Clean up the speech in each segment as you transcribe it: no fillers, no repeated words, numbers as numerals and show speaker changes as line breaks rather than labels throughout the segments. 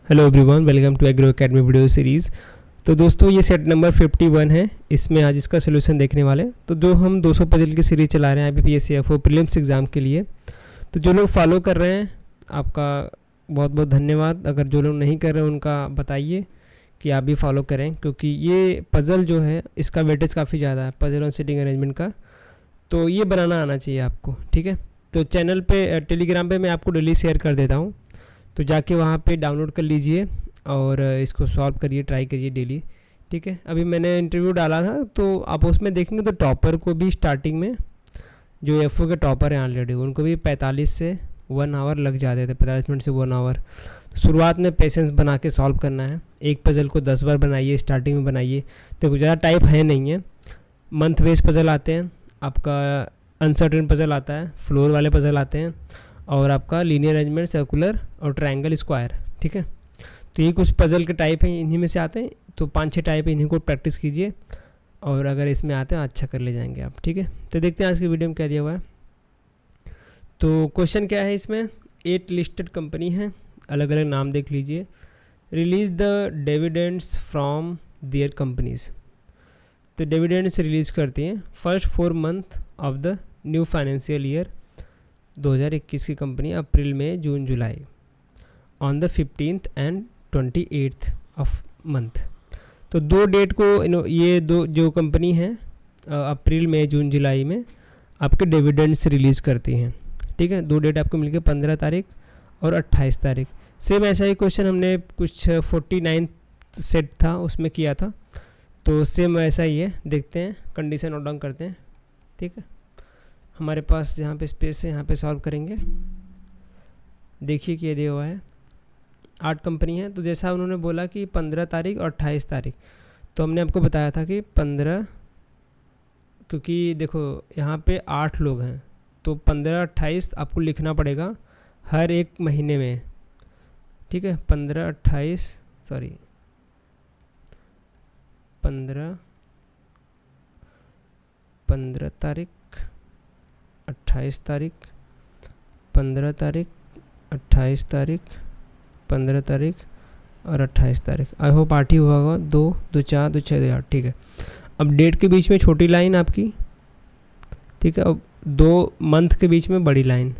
Hello everyone, welcome to Agro Academy video series. तो दोस्तों ये सेट नंबर 51 है। इसमें आज इसका सोल्यूशन देखने वाले। तो जो हम 200 पजल की सीरीज़ चला रहे हैं IBPS CFO प्रीलिम्स एग्ज़ाम के लिए, तो जो लोग फॉलो कर रहे हैं आपका बहुत बहुत धन्यवाद। अगर जो लोग नहीं कर रहे हैं उनका बताइए कि आप भी फॉलो करें, क्योंकि ये पज़ल जो है इसका वेटेज काफ़ी ज़्यादा है, पज़ल और सीटिंग अरेंजमेंट का। तो ये बनाना आना चाहिए आपको, ठीक है। तो चैनल पे टेलीग्राम पे मैं आपको डेली शेयर कर देता हूँ, तो जाके वहाँ पे डाउनलोड कर लीजिए और इसको सॉल्व करिए, ट्राई करिए डेली, ठीक है। अभी मैंने इंटरव्यू डाला था, तो आप उसमें देखेंगे तो टॉपर को भी स्टार्टिंग में जो एफओ के टॉपर हैं ऑलरेडी, उनको भी 45 से 1 आवर लग जाते थे, 45 मिनट से 1 आवर। तो शुरुआत में पेशेंस बना के सॉल्व करना है। एक पज़ल को 10 बार बनाइए, स्टार्टिंग में बनाइए। तो ज़्यादा टाइप है नहीं है। मंथ बेस पज़ल आते हैं, आपका अनसर्टेन पज़ल आता है, फ्लोर वाले पज़ल आते हैं, और आपका लीनियर अरेंजमेंट, सर्कुलर और ट्रायंगल, स्क्वायर, ठीक है। तो ये कुछ पज़ल के टाइप हैं, इन्हीं में से आते हैं। तो 5-6 टाइप है, इन्हीं को प्रैक्टिस कीजिए और अगर इसमें आते हैं अच्छा कर ले जाएंगे आप, ठीक है। तो देखते हैं आज की वीडियो में क्या दिया हुआ है। तो क्वेश्चन क्या है इसमें, 8 लिस्टेड कंपनी है, अलग अलग नाम देख लीजिए। Release the dividends from their companies. तो डिविडेंड्स रिलीज़ करती हैं first 4 month of the new financial year 2021 की company, April, May, June, July, on the 15th and 28th of month. तो 2 डेट को ये दो जो कंपनी है अप्रैल, मई, जून, जुलाई में आपके डिविडेंड्स रिलीज़ करती हैं, ठीक है। 2 डेट आपको मिल गए, 15 तारीख और 28 तारीख। सेम ऐसा ही क्वेश्चन हमने कुछ 49 सेट था उसमें किया था, तो सेम ऐसा ही है। देखते हैं, कंडीशन नोट डाउन करते हैं, ठीक है। हमारे पास जहाँ पे स्पेस है यहाँ पे सॉल्व करेंगे। देखिए कि ये दिया हुआ है 8 कंपनी है। तो जैसा उन्होंने बोला कि 15 तारीख और 28 तारीख, तो हमने आपको बताया था कि 15, क्योंकि देखो यहाँ पे 8 लोग हैं, तो 15-28 आपको लिखना पड़ेगा हर एक महीने में, ठीक है। 15 तारीख, 28 तारीख, 15 तारीख, 28 तारीख, 15 तारीख और 28 तारीख। आई होप 8 ही हुआ होगा, 2, 2, 4, 2, 6, 2, 8, ठीक है। अब डेट के बीच में छोटी लाइन आपकी, ठीक है। अब 2 मंथ के बीच में बड़ी लाइन,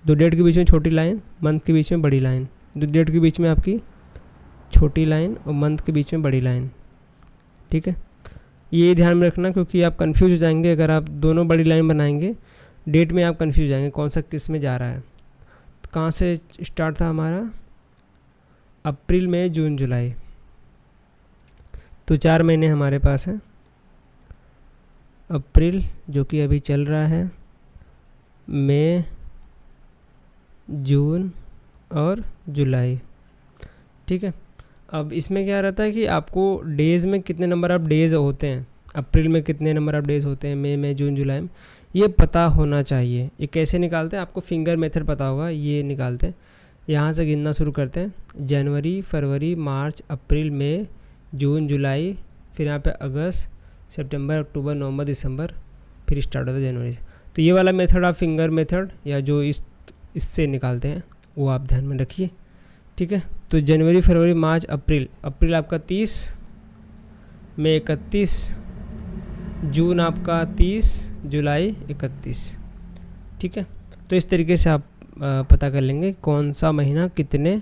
2 डेट के बीच में छोटी लाइन, मंथ के बीच में बड़ी लाइन, 2 डेट के बीच में आपकी छोटी लाइन और मंथ के बीच में बड़ी लाइन, ठीक है। ये ध्यान में रखना, क्योंकि आप कंफ्यूज हो जाएंगे अगर आप दोनों बड़ी लाइन बनाएंगे। डेट में आप कंफ्यूज हो जाएंगे कौन सा किस में जा रहा है। तो कहाँ से स्टार्ट था हमारा, अप्रैल, मई, जून, जुलाई, तो 4 महीने हमारे पास हैं। अप्रैल जो कि अभी चल रहा है, मई, जून और जुलाई, ठीक है। अब इसमें क्या रहता है कि आपको डेज़ में कितने नंबर ऑफ डेज़ होते हैं, अप्रैल में कितने नंबर ऑफ डेज़ होते हैं, मई में, जून, जुलाई में, ये पता होना चाहिए। ये कैसे निकालते हैं, आपको फिंगर मेथड पता होगा। ये निकालते हैं, यहाँ से गिनना शुरू करते हैं, जनवरी, फरवरी, मार्च, अप्रैल, मई, जून, जुलाई, फिर यहाँ पे अगस्त, सितंबर, अक्टूबर, नवंबर, दिसंबर, फिर स्टार्ट होता है जनवरी से। तो ये वाला मेथड आप फिंगर मेथड या जो इससे निकालते हैं वो आप ध्यान में रखिए, ठीक है। तो जनवरी, फरवरी, मार्च, अप्रैल आपका 30, मई 31, जून आपका 30, जुलाई 31, ठीक है। तो इस तरीके से आप पता कर लेंगे कौन सा महीना कितने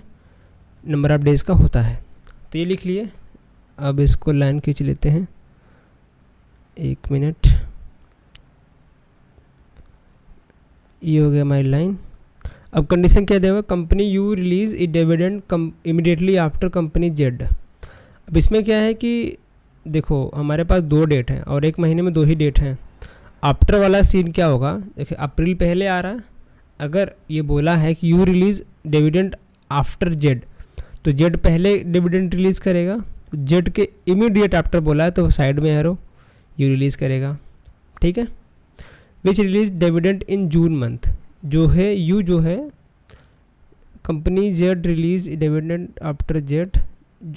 नंबर ऑफ डेज़ का होता है। तो ये लिख लिए। अब इसको लाइन खींच लेते हैं, 1 मिनट। ये हो गया हमारी लाइन। अब कंडीशन क्या दिया हुआ, company you release A dividend immediately after company Z. अब इसमें क्या है कि देखो हमारे पास 2 डेट हैं और एक महीने में 2 ही डेट हैं। आफ्टर वाला सीन क्या होगा, देखिए अप्रैल पहले आ रहा है। अगर ये बोला है कि you release dividend after Z, तो जेड पहले डिविडेंड रिलीज़ करेगा। जेड के इमीडिएट आफ्टर बोला है तो साइड में एरो यू रिलीज़ करेगा, ठीक है। विच release dividend in June month, जो है यू जो है company Z release dividend after Z,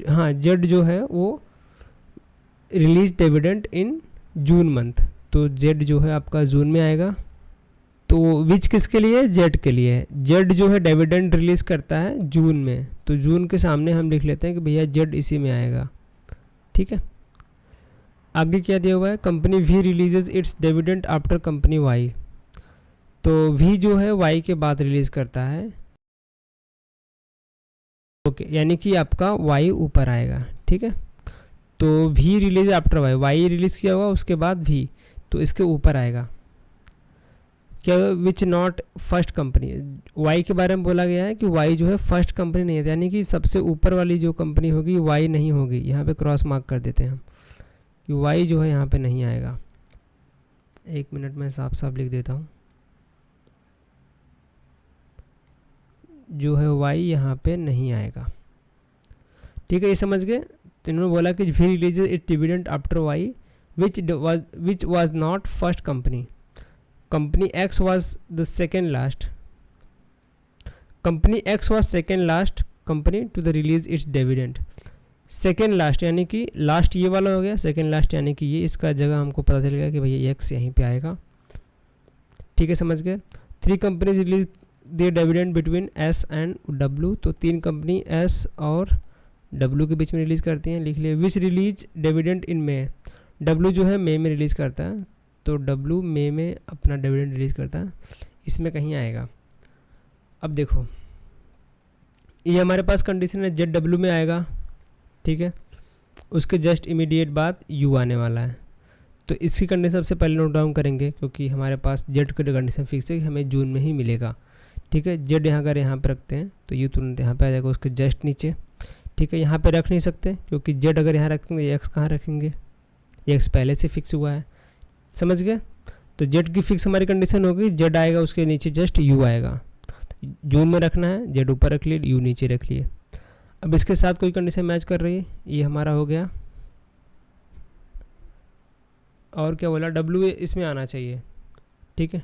हाँ जेड जो है वो release dividend in June month, तो जेड जो है आपका जून में आएगा, तो विच किसके लिए, जेड के लिए। जेड जो है डिविडेंड रिलीज़ करता है जून में, तो जून के सामने हम लिख लेते हैं कि भैया जेड इसी में आएगा। ठीक है, आगे क्या दिया हुआ है, company V releases its dividend after company Y. तो वी जो है वाई के बाद रिलीज़ करता है। ओके, यानी कि आपका वाई ऊपर आएगा। ठीक है, तो V release after Y, Y release किया हुआ उसके बाद वी, तो इसके ऊपर आएगा क्या, which not first company. Y के बारे में बोला गया है कि वाई जो है फर्स्ट कंपनी नहीं है, यानी कि सबसे ऊपर वाली जो कंपनी होगी वाई नहीं होगी। यहाँ पे क्रॉस मार्क कर देते हैं हम कि वाई जो है यहाँ पे नहीं आएगा। एक मिनट में साफ साफ लिख देता हूँ, जो है वाई यहाँ पे नहीं आएगा। ठीक है, ये समझ गए। तो इन्होंने बोला कि V release it dividend after Y which was not first company, company X was the second last, company X was second last company to the release its dividend. Second last यानी कि लास्ट ये वाला हो गया, second last यानी कि ये, इसका जगह हमको पता चल गया कि भैया एक्स यहीं पे आएगा। ठीक है, समझ गए। 3 companies release they dividend between S and W, तो 3 कंपनी एस और डब्ल्यू के बीच में रिलीज़ करती हैं, लिख लिए। विच release dividend in may, W जो है मई में रिलीज़ करता है, तो डब्ल्यू मई में अपना डिविडेंड रिलीज़ करता है, इसमें कहीं आएगा। अब देखो ये हमारे पास कंडीशन है, जेड डब्ल्यू में आएगा। ठीक है, उसके जस्ट इमीडिएट बाद यू आने वाला है, तो इसकी कंडीशन सबसे पहले नोट डाउन करेंगे, क्योंकि हमारे पास जेड की कंडीशन फिक्स है कि हमें जून में ही मिलेगा। ठीक है, जेड यहाँ अगर यहाँ पे रखते हैं तो यू तुरंत यहाँ पे आ जाएगा उसके जस्ट नीचे। ठीक है, यहाँ पे रख नहीं सकते क्योंकि जेड अगर यहाँ रखेंगे एक्स कहाँ रखेंगे, एक्स पहले से फिक्स हुआ है। समझ गए। तो जेड की फिक्स हमारी कंडीशन होगी, जेड आएगा उसके नीचे जस्ट यू आएगा। जून में रखना है, जेड ऊपर रख लिए, यू नीचे रख लिए। अब इसके साथ कोई कंडीशन मैच कर रही है, ये हमारा हो गया। और क्या बोला, डब्ल्यू इसमें आना चाहिए। ठीक है,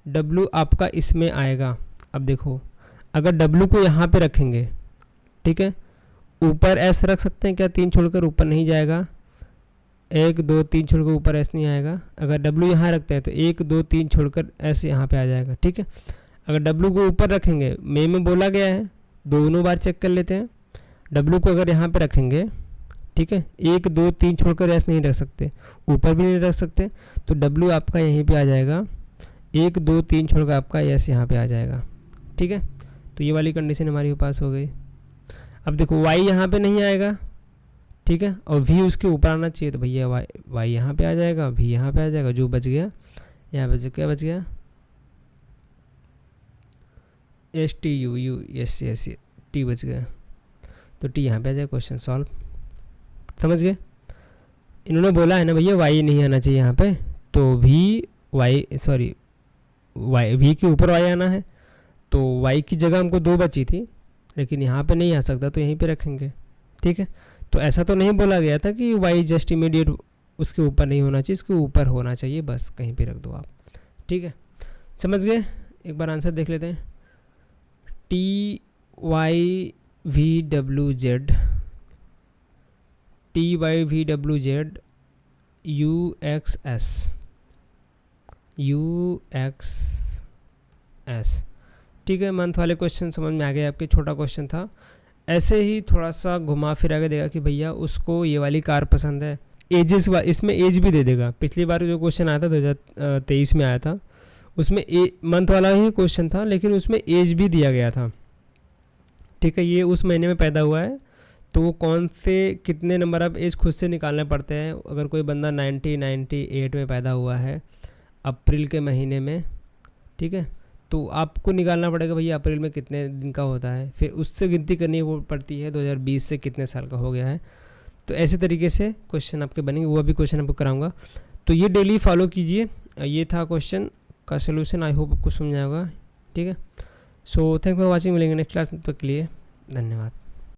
डब्ल्यू आपका इसमें आएगा। अब देखो अगर डब्ल्यू को यहाँ पे रखेंगे, ठीक है, ऊपर एस रख सकते हैं क्या, 3 छोड़कर ऊपर नहीं जाएगा, 1 2 3 छोड़कर ऊपर एस नहीं आएगा। अगर डब्ल्यू यहाँ रखते हैं तो 1 2 3 छोड़कर एस यहाँ पे आ जाएगा। ठीक है, अगर डब्ल्यू को ऊपर रखेंगे, मे में बोला गया है, दोनों बार चेक कर लेते हैं। डब्ल्यू को अगर यहाँ पे रखेंगे, ठीक है, 1 2 3 छोड़कर एस नहीं रख सकते, ऊपर भी नहीं रख सकते, तो डब्ल्यू आपका यहीं पे आ जाएगा, 1 2 3 छोड़कर आपका एस यहाँ पे आ जाएगा। ठीक है, तो ये वाली कंडीशन हमारी पास हो गई। अब देखो वाई यहाँ पे नहीं आएगा, ठीक है, और वी उसके ऊपर आना चाहिए, तो भैया वाई यहाँ पे आ जाएगा, वी यहाँ पे आ जाएगा, जो बच गया यहाँ पे क्या बच गया, S T U U S S T बच गया, तो टी यहाँ पे आ जाएगा। Question solve. समझ गए। इन्होंने बोला है ना भैया वाई नहीं आना चाहिए यहाँ पे, तो वी के ऊपर वाई आना है, तो वाई की जगह हमको 2 बची थी, लेकिन यहाँ पे नहीं आ सकता, तो यहीं पे रखेंगे। ठीक है, तो ऐसा तो नहीं बोला गया था कि वाई जस्ट इमीडिएट उसके ऊपर नहीं होना चाहिए, इसके ऊपर होना चाहिए, बस कहीं पे रख दो आप। ठीक है, समझ गए। एक बार आंसर देख लेते हैं। T why V W Z, T why V W Z you x S, you x S. ठीक है, मंथ वाले क्वेश्चन समझ में आ गए आपके, छोटा क्वेश्चन था। ऐसे ही थोड़ा सा घुमा फिरा के देगा कि भैया उसको ये वाली कार पसंद है, एजेस इसमें एज भी दे देगा। पिछली बार जो क्वेश्चन आया था 2023 में आया था, उसमें मंथ वाला ही क्वेश्चन था, लेकिन उसमें एज भी दिया गया था। ठीक है, ये उस महीने में पैदा हुआ है, तो वो कौन से कितने नंबर ऑफ एज खुद से निकालने पड़ते हैं। अगर कोई बंदा 98 में पैदा हुआ है अप्रैल के महीने में, ठीक है, तो आपको निकालना पड़ेगा भैया अप्रैल में कितने दिन का होता है, फिर उससे गिनती करनी वो पड़ती है 2020 से कितने साल का हो गया है। तो ऐसे तरीके से क्वेश्चन आपके बनेंगे, वो भी क्वेश्चन आपको कराऊंगा, तो ये डेली फॉलो कीजिए। ये था क्वेश्चन का सोल्यूशन, आई होप आपको समझ आएगा। ठीक है, सो थैंक फॉर वॉचिंग, मिलेंगे नेक्स्ट क्लास के लिए, धन्यवाद।